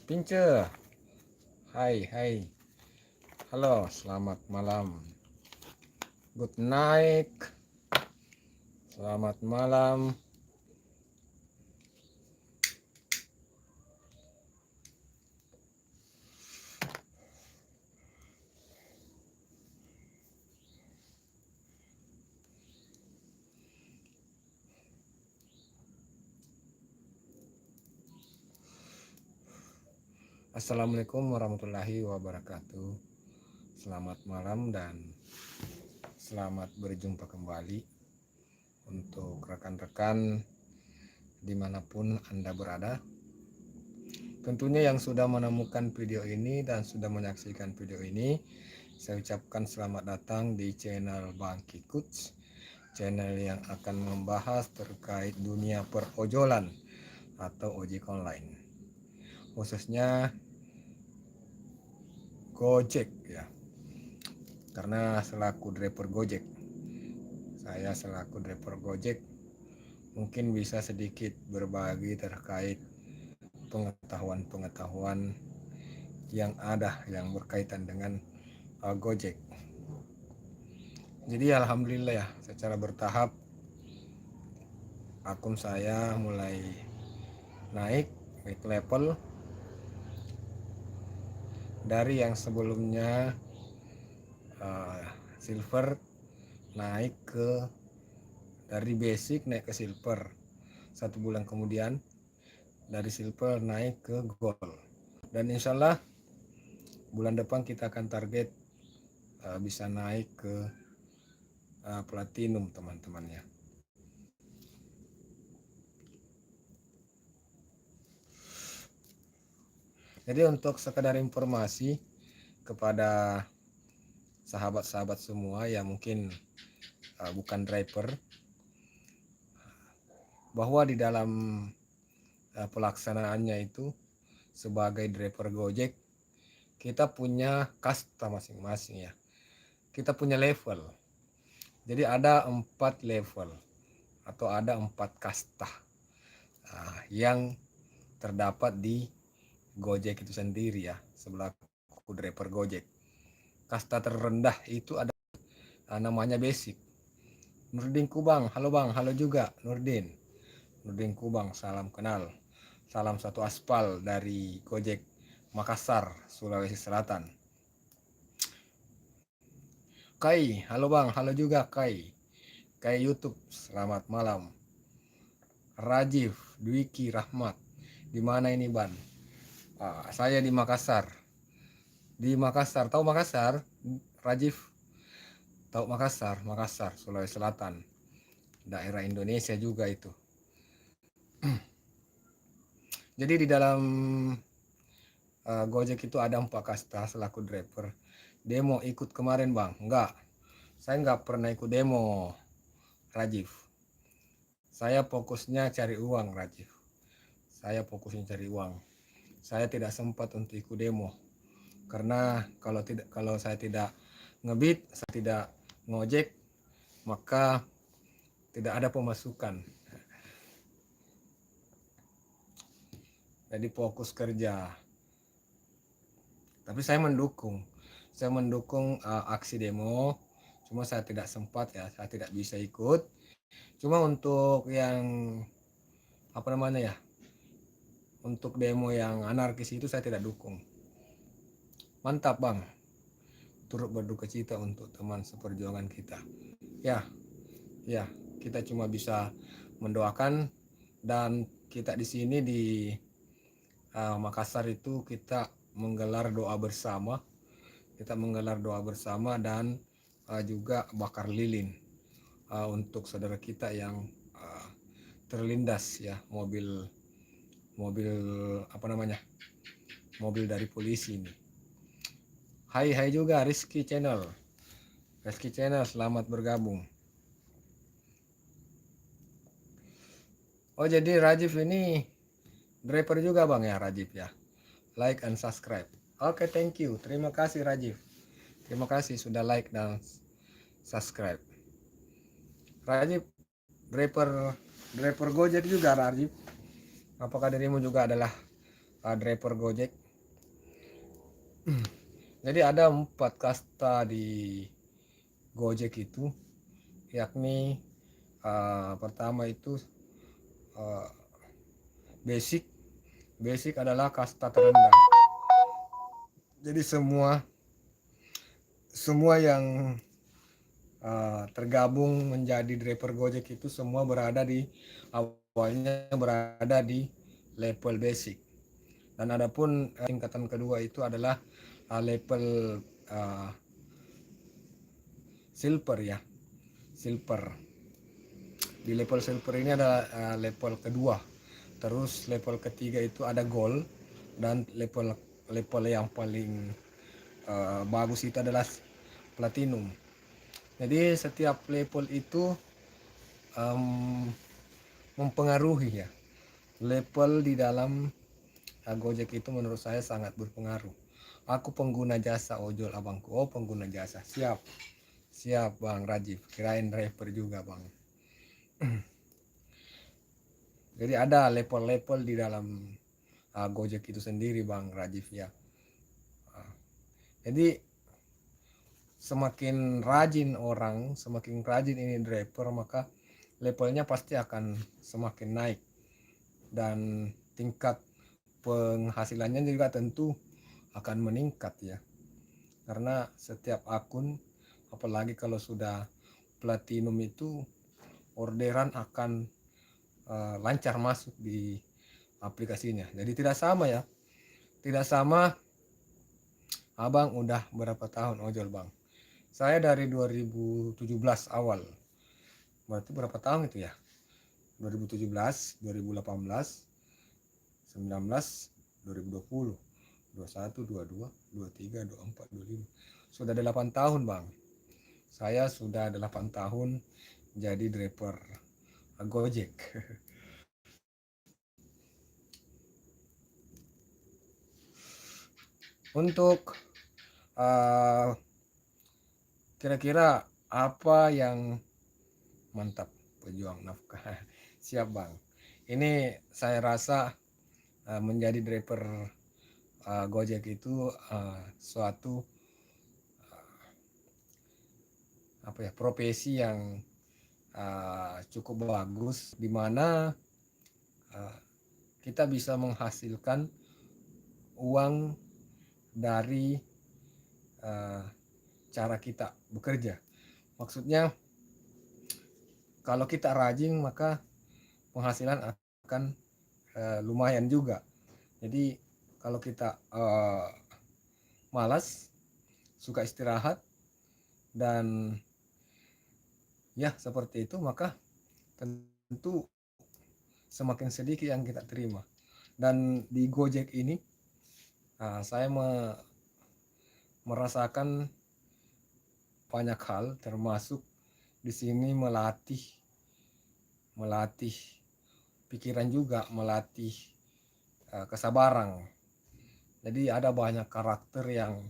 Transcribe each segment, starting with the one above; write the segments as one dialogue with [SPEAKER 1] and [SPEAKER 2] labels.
[SPEAKER 1] Pince, hai, halo, selamat malam, good night, selamat malam. Assalamualaikum warahmatullahi wabarakatuh. Selamat malam dan selamat berjumpa kembali untuk rekan-rekan dimanapun Anda berada. Tentunya yang sudah menemukan video ini dan sudah menyaksikan video ini, saya ucapkan selamat datang di channel Bang Kikuts, channel yang akan membahas terkait dunia perojolan atau ojek online, khususnya Gojek ya. Karena selaku driver Gojek, saya selaku driver Gojek mungkin bisa sedikit berbagi terkait pengetahuan-pengetahuan yang ada yang berkaitan dengan Gojek. Jadi alhamdulillah ya, secara bertahap akun saya mulai naik level dari yang sebelumnya silver naik ke dari basic naik ke silver. 1 bulan kemudian dari silver naik ke gold. Dan insya Allah bulan depan kita akan target bisa naik ke platinum teman-temannya. Jadi untuk sekedar informasi kepada sahabat-sahabat semua yang mungkin bukan driver, bahwa di dalam pelaksanaannya itu sebagai driver Gojek kita punya kasta masing-masing ya. Kita punya level. Jadi ada 4 level atau ada 4 kasta yang terdapat di Gojek itu sendiri ya, selaku driver Gojek. Kasta terendah itu ada namanya basic. Nurdin Kubang, halo Bang, halo juga Nurdin. Nurdin Kubang, salam kenal. Salam satu aspal dari Gojek Makassar, Sulawesi Selatan. Kai, halo Bang, halo juga Kai. Kai YouTube, selamat malam. Rajiv, Dwiki, Rahmat, di mana ini Ban? Saya di Makassar. Di Makassar, tahu Makassar? Rajiv, tahu Makassar? Makassar, Sulawesi Selatan. Daerah Indonesia juga itu. Jadi di dalam Gojek itu ada 4 kasta selaku driver. Demo ikut kemarin Bang? Enggak. Saya enggak pernah ikut demo, Rajiv. Saya fokusnya cari uang, Rajiv. Saya fokusnya cari uang. Saya tidak sempat untuk ikut demo. Karena kalau saya tidak ngebit, saya tidak ngojek, maka tidak ada pemasukan. Jadi fokus kerja. Tapi saya mendukung aksi demo. Cuma saya tidak sempat ya, saya tidak bisa ikut. Cuma untuk yang apa namanya ya, untuk demo yang anarkis itu saya tidak dukung. Mantap Bang, turut berduka cita untuk teman seperjuangan kita. Ya, kita cuma bisa mendoakan, dan kita di sini di Makassar itu kita menggelar doa bersama. Dan juga bakar lilin untuk saudara kita yang terlindas ya, mobil apa namanya, mobil dari polisi ini. Hai juga Rizky Channel, selamat bergabung. Oh jadi Rajiv ini driver juga Bang ya, Rajiv ya. Like and subscribe. Oke, thank you, terima kasih Rajiv, terima kasih sudah like dan subscribe. Rajiv driver Gojek juga Rajiv. Apakah dirimu juga adalah driver Gojek. Jadi ada 4 kasta di Gojek itu, yakni pertama itu basic. Basic adalah kasta terendah. Jadi semua yang tergabung menjadi driver Gojek itu semua awalnya berada di level basic. Dan adapun tingkatan kedua itu adalah level silver ya, silver. Di level silver ini ada level kedua. Terus level ketiga itu ada gold, dan level yang paling bagus itu adalah platinum. Jadi setiap level itu mempengaruhi ya. Level di dalam Gojek itu menurut saya sangat berpengaruh. Aku pengguna jasa ojol abangku. Oh, pengguna jasa. Siap. Siap Bang Rajif. Kirain driver juga Bang. Jadi ada level-level di dalam Gojek itu sendiri Bang Rajif ya. Jadi semakin rajin orang, semakin rajin ini driver, maka levelnya pasti akan semakin naik. Dan tingkat penghasilannya juga tentu akan meningkat ya. Karena setiap akun, apalagi kalau sudah platinum itu, orderan akan lancar masuk di aplikasinya. Jadi tidak sama ya. Tidak sama abang udah berapa tahun ojol bang? Saya dari 2017 awal. Berarti berapa tahun itu ya? 2017, 2018, 19, 2020, 21, 22, 23, 24, 25. Sudah 8 tahun bang. Saya sudah 8 tahun jadi driver Gojek. Untuk kira-kira apa yang mantap pejuang nafkah? Siap bang. Ini saya rasa menjadi driver Gojek itu suatu profesi yang cukup bagus, di mana kita bisa menghasilkan uang dari cara kita bekerja. Maksudnya kalau kita rajin maka penghasilan akan lumayan juga. Jadi kalau kita malas, suka istirahat, dan ya seperti itu, maka tentu semakin sedikit yang kita terima. Dan di Gojek ini saya merasakan banyak hal, termasuk di sini melatih pikiran juga, melatih kesabaran. Jadi ada banyak karakter yang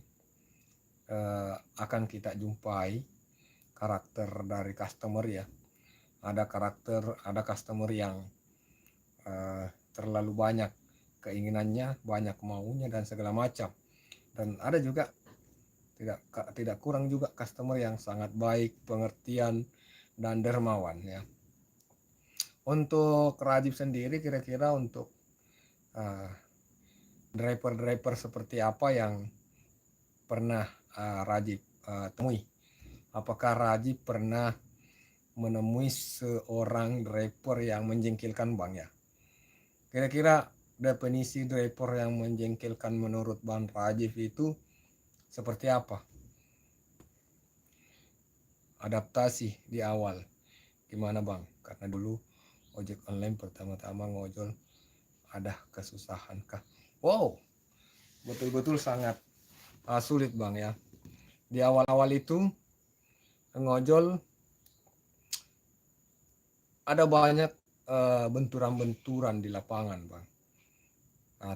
[SPEAKER 1] akan kita jumpai, karakter dari customer ya. Ada customer yang terlalu banyak keinginannya, banyak maunya dan segala macam. Dan ada juga tidak kurang juga customer yang sangat baik, pengertian dan dermawan ya. Untuk Rajib sendiri, kira-kira untuk driver-driver seperti apa yang pernah Rajib temui? Apakah Rajib pernah menemui seorang driver yang menjengkelkan bang ya? Kira-kira definisi driver yang menjengkelkan menurut Bang Rajib itu seperti apa? Adaptasi di awal gimana bang? Karena dulu ojek online pertama-tama ngojol ada kesusahan kah? Wow, betul-betul sangat sulit bang ya. Di awal-awal itu ngojol ada banyak benturan-benturan di lapangan bang.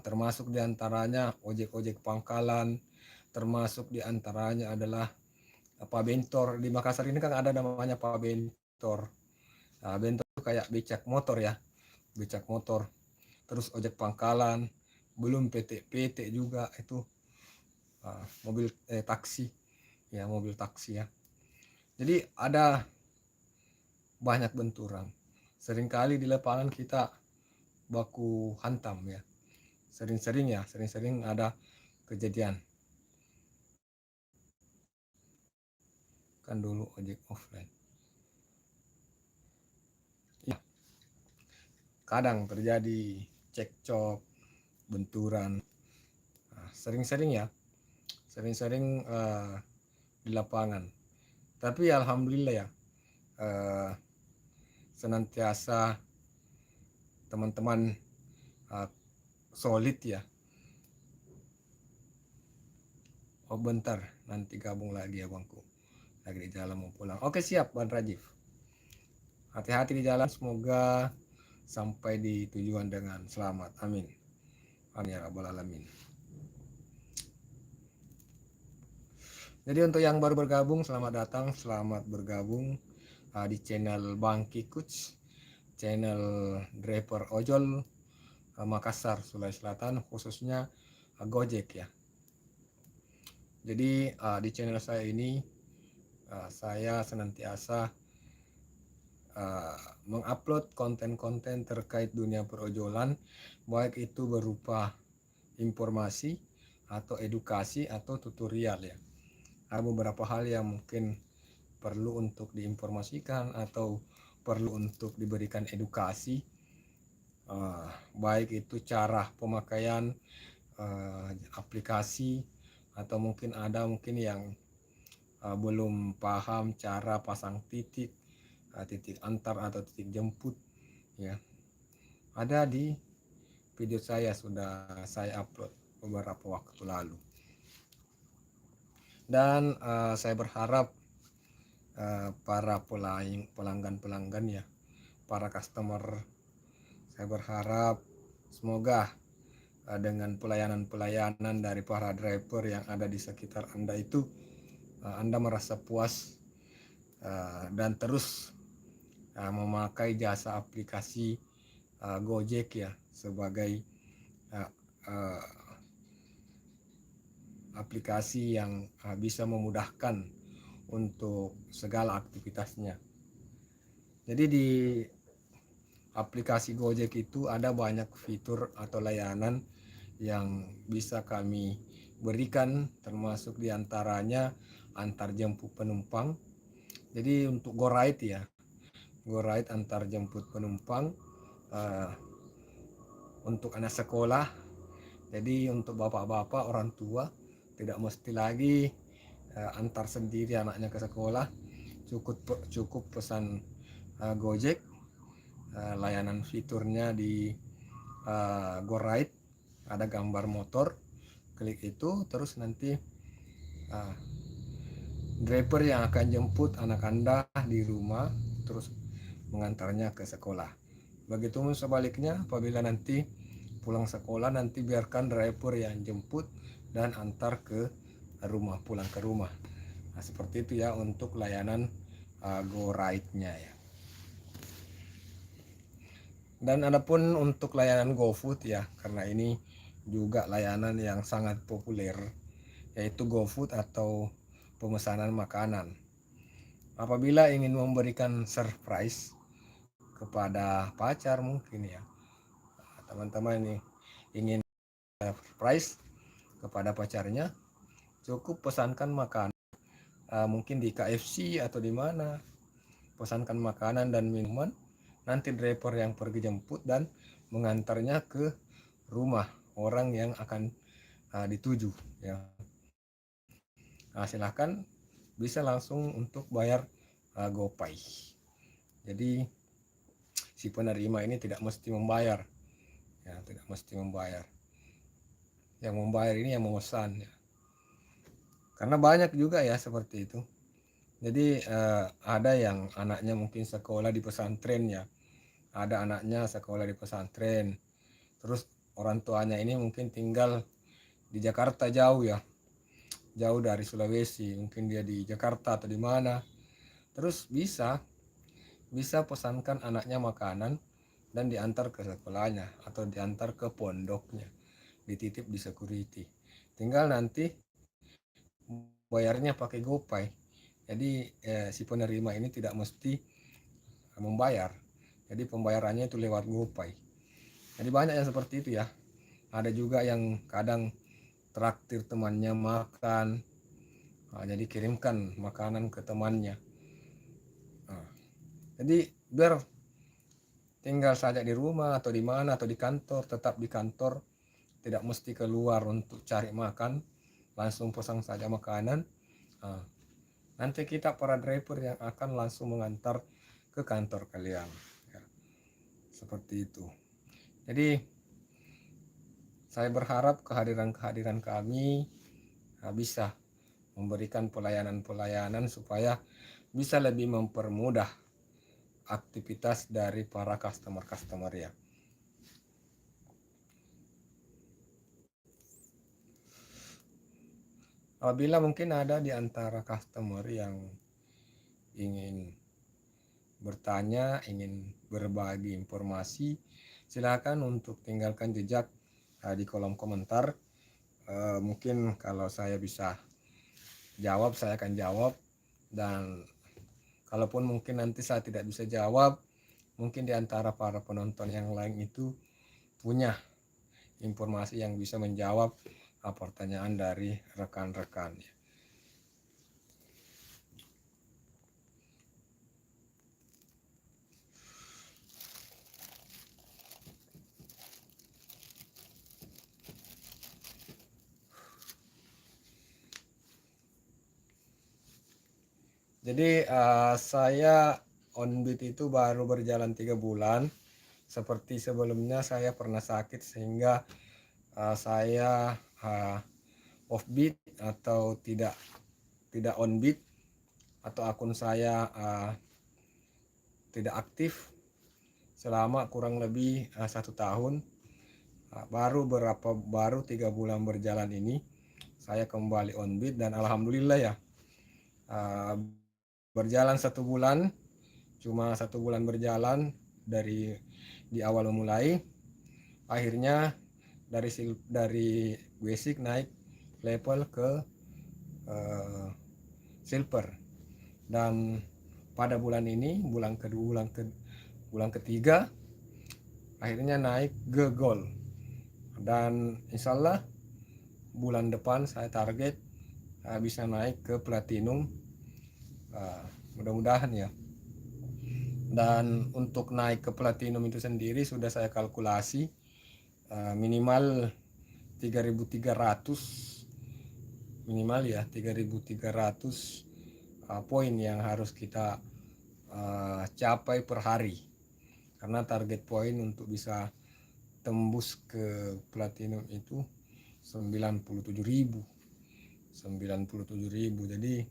[SPEAKER 1] Termasuk diantaranya ojek-ojek pangkalan, termasuk diantaranya adalah Pak Bentor. Di Makassar ini kan ada namanya Pak Bentor. Bentor itu kayak becak motor ya, becak motor. Terus ojek pangkalan, belum PT juga itu mobil taksi ya, mobil taksi ya. Jadi ada banyak benturan. Seringkali di lapangan kita baku hantam ya. Sering-sering ada kejadian. Kan dulu ojek offline. Ya, kadang terjadi cekcok, benturan. Sering-sering ya. Sering-sering di lapangan. Tapi alhamdulillah ya, senantiasa teman-teman solid ya. Oh bentar, nanti gabung lagi ya bangku. Lagi di jalan mau pulang. Oke siap Bang Rajif. Hati-hati di jalan, semoga sampai di tujuan dengan selamat. Amin. Amin ya rabbal alamin. Jadi untuk yang baru bergabung, selamat datang, selamat bergabung di channel Bang Kikuts, channel driver ojol Makassar, Sulawesi Selatan, khususnya Gojek ya. Jadi di channel saya ini saya senantiasa mengupload konten-konten terkait dunia perojolan, baik itu berupa informasi atau edukasi atau tutorial ya. Ada beberapa hal yang mungkin perlu untuk diinformasikan atau perlu untuk diberikan edukasi, baik itu cara pemakaian aplikasi, atau mungkin ada yang belum paham cara pasang titik antar atau titik jemput ya. Ada di video saya, sudah saya upload beberapa waktu lalu. Dan saya berharap para pelanggan ya, para customer, saya berharap semoga dengan pelayanan dari para driver yang ada di sekitar Anda itu Anda merasa puas dan terus memakai jasa aplikasi Gojek ya sebagai aplikasi yang bisa memudahkan untuk segala aktivitasnya. Jadi di aplikasi Gojek itu ada banyak fitur atau layanan yang bisa kami berikan, termasuk diantaranya antar jemput penumpang. Jadi untuk GoRide ya, GoRide antar jemput penumpang untuk anak sekolah. Jadi untuk bapak-bapak orang tua tidak mesti lagi antar sendiri anaknya ke sekolah, cukup pesan Gojek. Layanan fiturnya di GoRide ada gambar motor, klik itu terus nanti driver yang akan jemput anak Anda di rumah terus mengantarnya ke sekolah. Begitu sebaliknya, apabila nanti pulang sekolah, nanti biarkan driver yang jemput dan antar ke rumah, pulang ke rumah. Nah, seperti itu ya untuk layanan GoRide-nya ya. Dan adapun untuk layanan GoFood ya, karena ini juga layanan yang sangat populer, yaitu GoFood atau pemesanan makanan. Apabila ingin memberikan surprise kepada pacar mungkin ya, teman-teman ini ingin surprise kepada pacarnya, cukup pesankan makanan, mungkin di KFC atau di mana, pesankan makanan dan minuman, nanti driver yang pergi jemput dan mengantarnya ke rumah orang yang akan dituju ya. Nah, silahkan bisa langsung untuk bayar GoPay. Jadi si penerima ini tidak mesti membayar ya, tidak mesti membayar. Yang membayar ini yang memesan ya. Karena banyak juga ya seperti itu. Jadi ada yang anaknya mungkin sekolah di pesantren ya, ada anaknya sekolah di pesantren, terus orang tuanya ini mungkin tinggal di Jakarta jauh ya, jauh dari Sulawesi, mungkin dia di Jakarta atau di mana, terus bisa pesankan anaknya makanan dan diantar ke sekolahnya atau diantar ke pondoknya. dititip di security. Tinggal nanti bayarnya pakai GoPay. Jadi si penerima ini tidak mesti membayar. Jadi pembayarannya itu lewat GoPay. Jadi banyak yang seperti itu ya. Ada juga yang kadang traktir temannya makan, jadi kirimkan makanan ke temannya. Jadi biar tinggal saja di rumah atau di mana atau di kantor, tetap di kantor, tidak mesti keluar untuk cari makan, langsung pesan saja makanan. Nanti kita para driver yang akan langsung mengantar ke kantor kalian ya. Seperti itu. Jadi saya berharap kehadiran kami bisa memberikan pelayanan-pelayanan supaya bisa lebih mempermudah aktivitas dari para customer ya. Apabila mungkin ada di antara customer yang ingin bertanya, ingin berbagi informasi, silakan untuk tinggalkan jejak di kolom komentar. Mungkin kalau saya bisa jawab, saya akan jawab. Dan kalaupun mungkin nanti saya tidak bisa jawab, mungkin di antara para penonton yang lain itu punya informasi yang bisa menjawab pertanyaan dari rekan-rekan. Jadi saya Onbit itu baru berjalan 3 bulan. Seperti sebelumnya saya pernah sakit sehingga saya offbeat atau tidak onbeat, atau akun saya tidak aktif selama kurang lebih 1 tahun. Baru 3 bulan berjalan ini saya kembali onbeat dan alhamdulillah ya, berjalan 1 bulan, cuma 1 bulan berjalan dari di awal memulai, akhirnya dari basic naik level ke silver. Dan pada bulan ini, bulan ketiga, akhirnya naik ke gold. Dan insya Allah bulan depan saya target bisa naik ke platinum, mudah-mudahan ya. Dan untuk naik ke platinum itu sendiri sudah saya kalkulasi minimal 3.300, minimal ya 3.300 poin yang harus kita capai per hari, karena target poin untuk bisa tembus ke platinum itu 97.000, jadi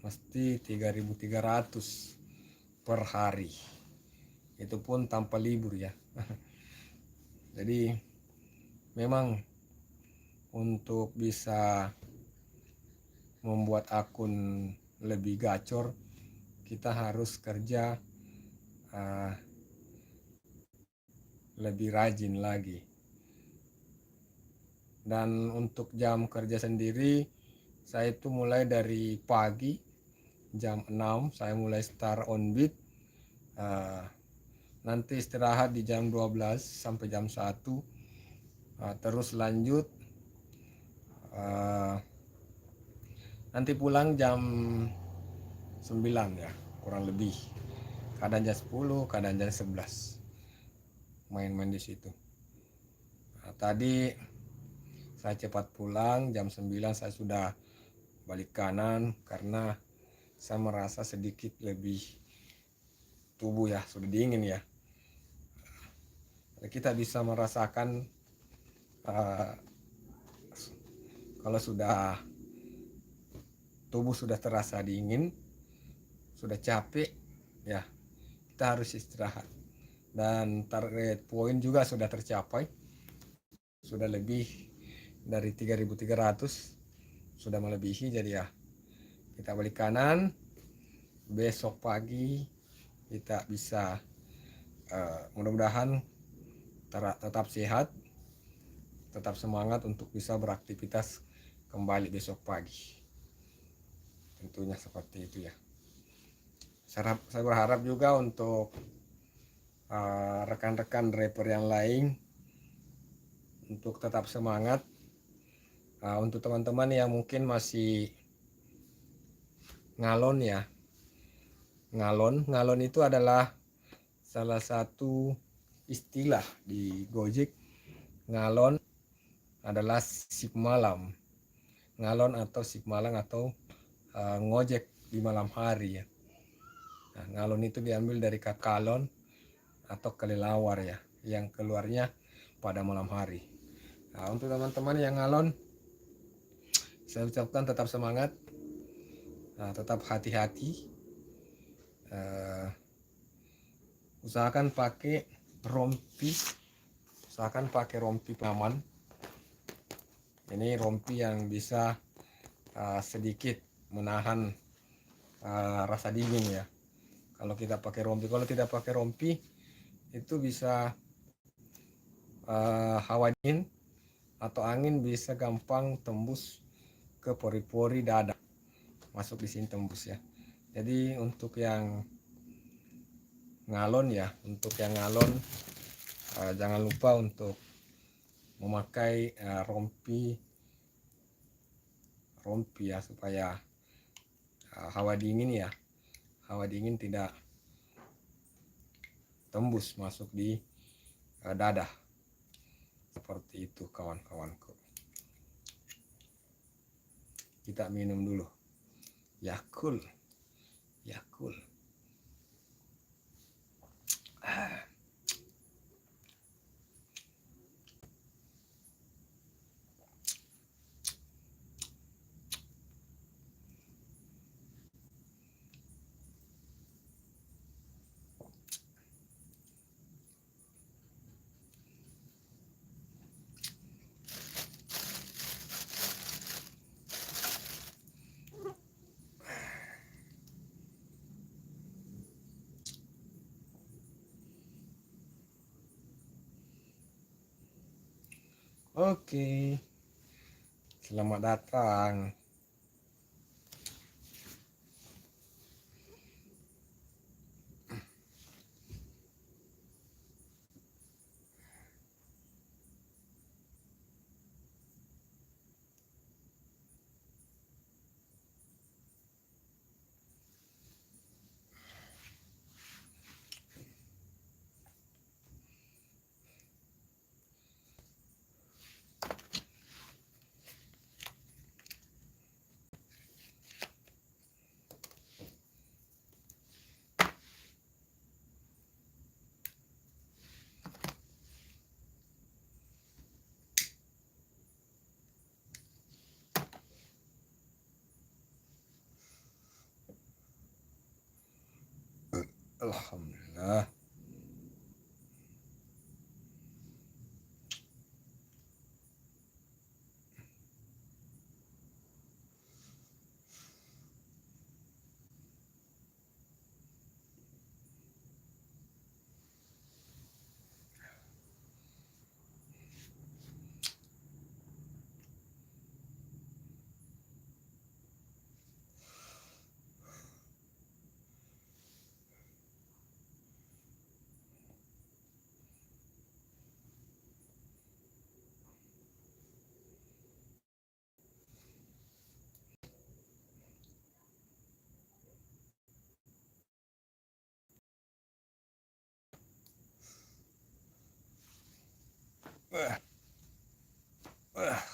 [SPEAKER 1] mesti 3.300 per hari, itu pun tanpa libur ya. Jadi memang untuk bisa membuat akun lebih gacor, kita harus kerja lebih rajin lagi. Dan untuk jam kerja sendiri, saya itu mulai dari pagi jam 6 saya mulai start onbeat, nanti istirahat di jam 12 sampai jam 1, terus lanjut, nanti pulang jam 9 ya kurang lebih, kadang jam 10, kadang jam 11 main-main di situ. Tadi saya cepat pulang jam 9, saya sudah balik kanan karena saya merasa sedikit lebih tubuh ya sudah dingin ya. Kita bisa merasakan kalau sudah tubuh sudah terasa dingin, sudah capek ya, kita harus istirahat. Dan target poin juga sudah tercapai, sudah lebih dari 3.300, sudah melebihi. Jadi ya kita balik kanan, besok pagi kita bisa mudah-mudahan tetap sehat, tetap semangat untuk bisa beraktivitas kembali besok pagi. Tentunya seperti itu ya. Saya berharap juga untuk rekan-rekan driver yang lain untuk tetap semangat. Untuk teman-teman yang mungkin masih ngalon ya, ngalon itu adalah salah satu istilah di Gojek. Ngalon adalah shift malam, ngalon atau shift malam atau ngojek di malam hari ya. Nah, ngalon itu diambil dari kakalon atau kelelawar ya, yang keluarnya pada malam hari. Nah, untuk teman-teman yang ngalon, saya ucapkan tetap semangat, tetap hati-hati, usahakan pakai rompi, pengaman. Ini rompi yang bisa sedikit menahan rasa dingin ya. Kalau kita pakai rompi, kalau tidak pakai rompi itu bisa hawa dingin atau angin bisa gampang tembus ke pori-pori dada, masuk di sini tembus ya. Jadi untuk yang ngalon ya, jangan lupa untuk memakai rompi ya, supaya hawa dingin tidak tembus masuk di dada. Seperti itu kawan-kawanku. Kita minum dulu. Yakult. Oke. Selamat datang. Alhamdulillah. Wah, wah.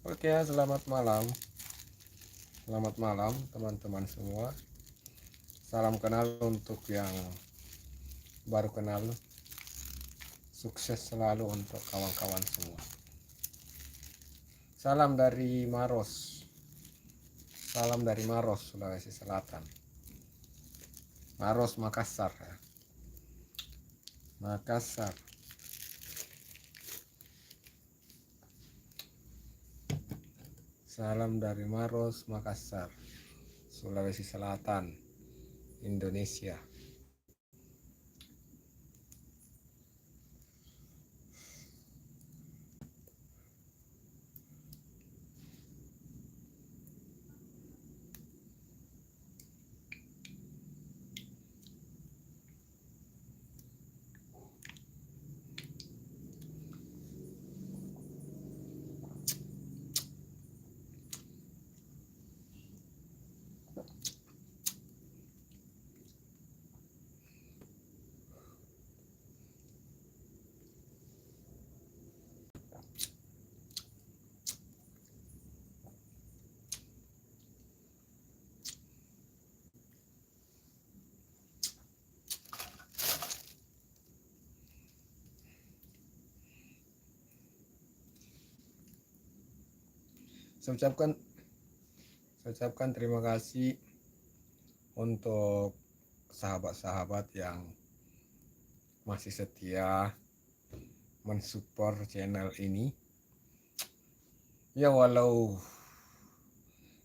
[SPEAKER 1] Oke, selamat malam. Selamat malam teman-teman semua. Salam kenal untuk yang baru kenal. Sukses selalu untuk kawan-kawan semua. Salam dari Maros. Salam dari Maros, Sulawesi Selatan. Maros, Makassar. Makassar. Salam dari Maros, Makassar, Sulawesi Selatan, Indonesia. Saya ucapkan terima kasih untuk sahabat-sahabat yang masih setia mensupport channel ini. Ya, walau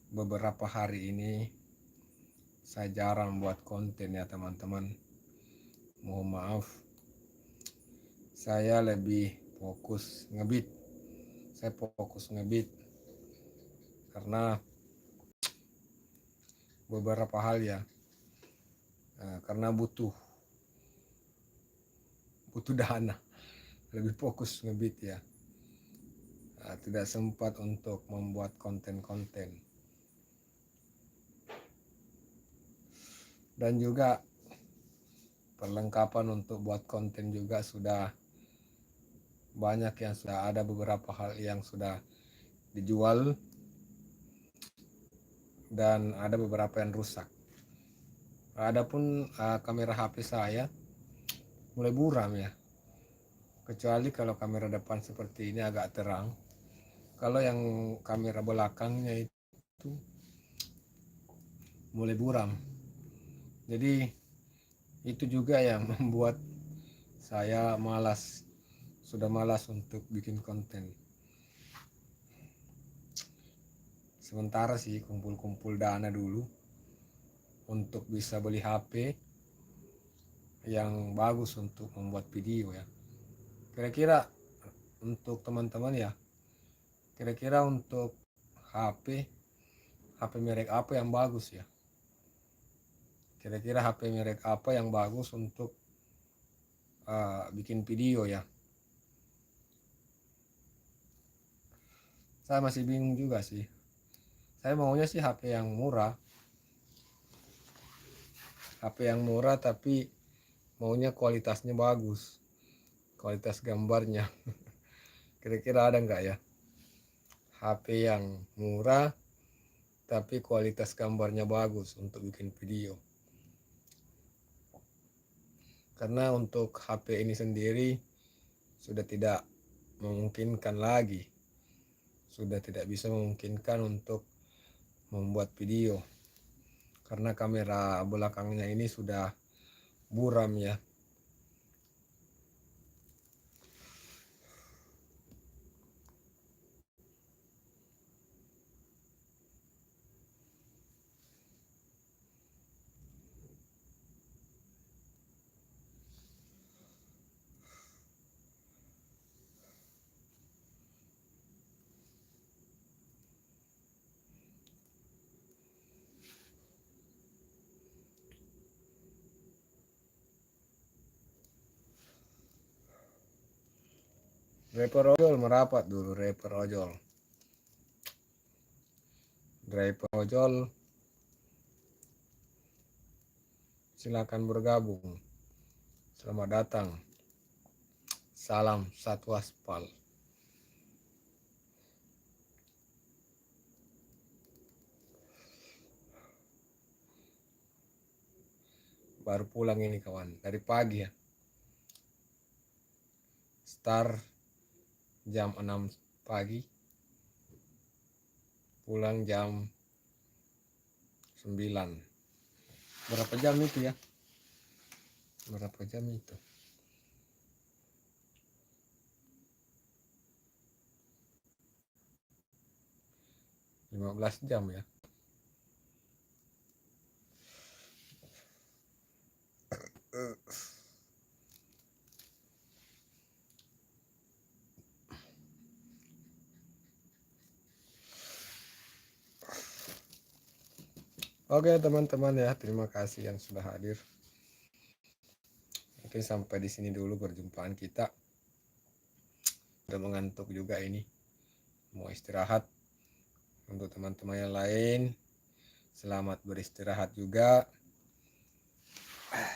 [SPEAKER 1] beberapa hari ini saya jarang buat konten ya teman-teman. Mohon maaf. Saya lebih fokus ngebit. Saya fokus ngebit karena beberapa hal ya. Karena butuh dana. Lebih fokus ngebit ya. Tidak sempat untuk membuat konten-konten. Dan juga perlengkapan untuk buat konten juga sudah banyak, yang sudah ada beberapa hal yang sudah dijual dan ada beberapa yang rusak. Adapun kamera HP saya mulai buram ya, kecuali kalau kamera depan seperti ini agak terang. Kalau yang kamera belakangnya itu mulai buram, jadi itu juga yang membuat saya sudah malas untuk bikin konten. Sementara sih kumpul-kumpul dana dulu untuk bisa beli HP yang bagus untuk membuat video ya. Kira-kira untuk teman-teman ya, kira-kira untuk HP merek apa yang bagus ya? Kira-kira HP merek apa yang bagus untuk bikin video ya? Saya masih bingung juga sih. Saya maunya sih HP yang murah. HP yang murah tapi maunya kualitasnya bagus. Kualitas gambarnya. Kira-kira ada nggak ya? HP yang murah tapi kualitas gambarnya bagus untuk bikin video. Karena untuk HP ini sendiri sudah tidak memungkinkan lagi. Sudah tidak bisa memungkinkan untuk membuat video. Karena kamera belakangnya ini sudah buram ya. Driver ojol merapat dulu, driver ojol. Driver ojol silakan bergabung. Selamat datang. Salam satu aspal. baru pulang ini kawan, dari pagi ya. Start jam 6 pagi, pulang jam 9. Berapa jam itu ya? Berapa jam itu? Lima 15 jam ya. Oke teman-teman ya, terima kasih yang sudah hadir. Mungkin sampai di sini dulu perjumpaan kita. Udah mengantuk juga ini, mau istirahat. Untuk teman-teman yang lain, selamat beristirahat juga.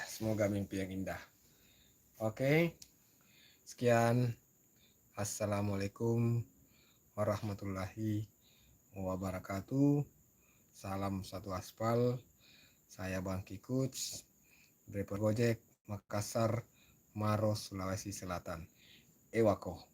[SPEAKER 1] Semoga mimpi yang indah. Oke, sekian. Assalamualaikum warahmatullahi wabarakatuh. Salam satu aspal. Saya Bang Kikuts, driver Gojek, Makassar, Maros, Sulawesi Selatan. Ewako.